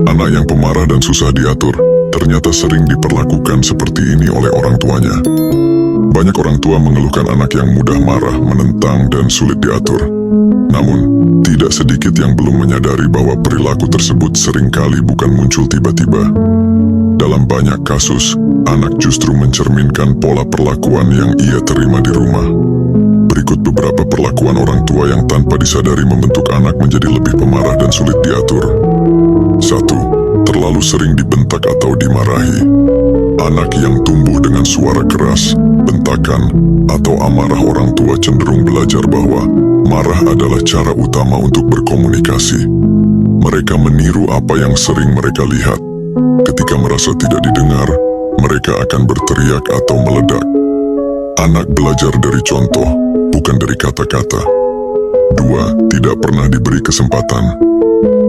Anak yang pemarah dan susah diatur ternyata sering diperlakukan seperti ini oleh orang tuanya. Banyak orang tua mengeluhkan anak yang mudah marah, menentang, dan sulit diatur. Namun, tidak sedikit yang belum menyadari bahwa perilaku tersebut seringkali bukan muncul tiba-tiba. Dalam banyak kasus, anak justru mencerminkan pola perlakuan yang ia terima di rumah. Berikut beberapa perlakuan orang tua yang tanpa disadari membentuk anak menjadi lebih pemarah dan sulit diatur. 1. Terlalu sering dibentak atau dimarahi. Anak yang tumbuh dengan suara keras, bentakan, atau amarah orang tua cenderung belajar bahwa marah adalah cara utama untuk berkomunikasi. Mereka meniru apa yang sering mereka lihat. Ketika merasa tidak didengar, mereka akan berteriak atau meledak. Anak belajar dari contoh, bukan dari kata-kata. 2. Tidak pernah diberi kesempatan.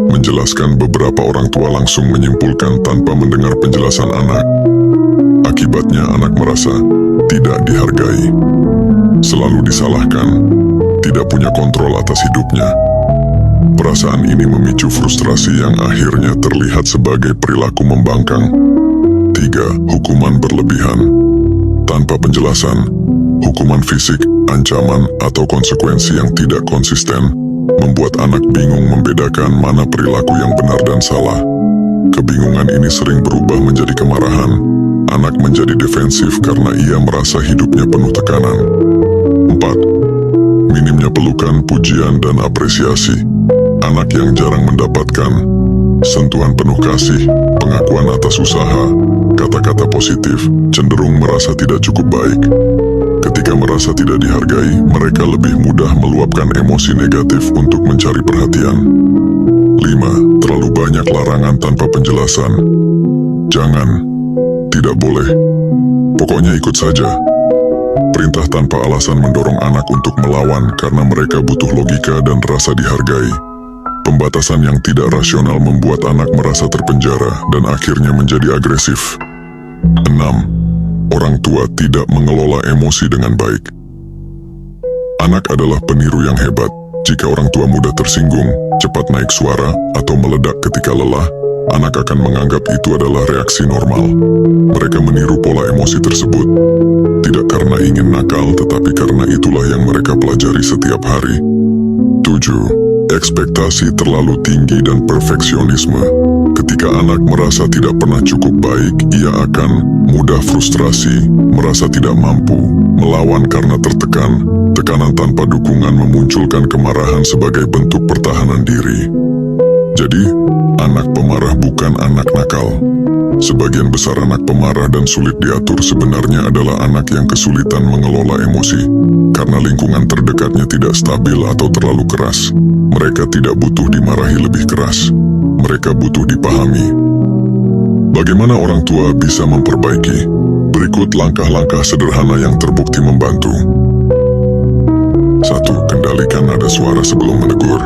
Menjelaskan, beberapa orang tua langsung menyimpulkan tanpa mendengar penjelasan anak. Akibatnya anak merasa tidak dihargai, selalu disalahkan, tidak punya kontrol atas hidupnya. Perasaan ini memicu frustrasi yang akhirnya terlihat sebagai perilaku membangkang. 3. Hukuman berlebihan. Tanpa penjelasan, hukuman fisik, ancaman, atau konsekuensi yang tidak konsisten membuat anak bingung membedakan mana perilaku yang benar dan salah. Kebingungan ini sering berubah menjadi kemarahan. Anak menjadi defensif karena ia merasa hidupnya penuh tekanan. 4. Minimnya pelukan, pujian, dan apresiasi. Anak yang jarang mendapatkan sentuhan penuh kasih, pengakuan atas usaha, kata-kata positif, cenderung merasa tidak cukup baik. Ketika merasa tidak dihargai, mereka lebih mudah meluapkan emosi negatif untuk mencari perhatian. 5. Terlalu banyak larangan tanpa penjelasan. Jangan, tidak boleh, pokoknya ikut saja. Perintah tanpa alasan mendorong anak untuk melawan karena mereka butuh logika dan rasa dihargai. Pembatasan yang tidak rasional membuat anak merasa terpenjara dan akhirnya menjadi agresif. 6. Orang tua tidak mengelola emosi dengan baik. Anak adalah peniru yang hebat. Jika orang tua mudah tersinggung, cepat naik suara, atau meledak ketika lelah, anak akan menganggap itu adalah reaksi normal. Mereka meniru pola emosi tersebut, tidak karena ingin nakal, tetapi karena itulah yang mereka pelajari setiap hari. 7. Ekspektasi terlalu tinggi dan perfeksionisme. Ketika anak merasa tidak pernah cukup baik, ia akan mudah frustrasi, merasa tidak mampu, melawan karena tertekan. Tekanan tanpa dukungan memunculkan kemarahan sebagai bentuk pertahanan diri. Jadi, anak pemarah bukan anak nakal. Sebagian besar anak pemarah dan sulit diatur sebenarnya adalah anak yang kesulitan mengelola emosi, karena lingkungan terdekatnya tidak stabil atau terlalu keras. Mereka tidak butuh dimarahi lebih keras. Mereka butuh dipahami. Bagaimana orang tua bisa memperbaiki? Berikut langkah-langkah sederhana yang terbukti membantu. 1. Kendalikan nada suara sebelum menegur.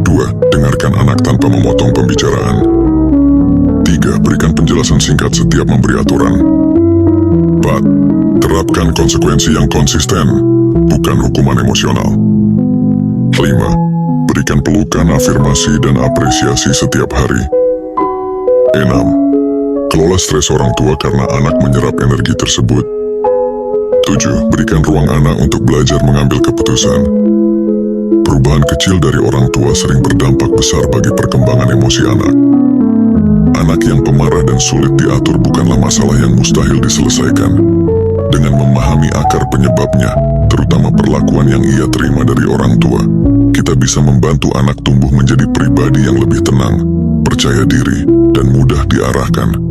2. Dengarkan anak tanpa memotong pembicaraan. 3. Berikan penjelasan singkat setiap memberi aturan. 4. Terapkan konsekuensi yang konsisten, bukan hukuman emosional. 5. Berikan pelukan, afirmasi, dan apresiasi setiap hari. 6. Kelola stres orang tua karena anak menyerap energi tersebut. 7. Berikan ruang anak untuk belajar mengambil keputusan. Perubahan kecil dari orang tua sering berdampak besar bagi perkembangan emosi anak. Anak yang pemarah dan sulit diatur bukanlah masalah yang mustahil diselesaikan. Dengan memahami akar penyebabnya, terutama perlakuan yang ia terima dari orang tua, kita bisa membantu anak tumbuh menjadi pribadi yang lebih tenang, percaya diri, dan mudah diarahkan.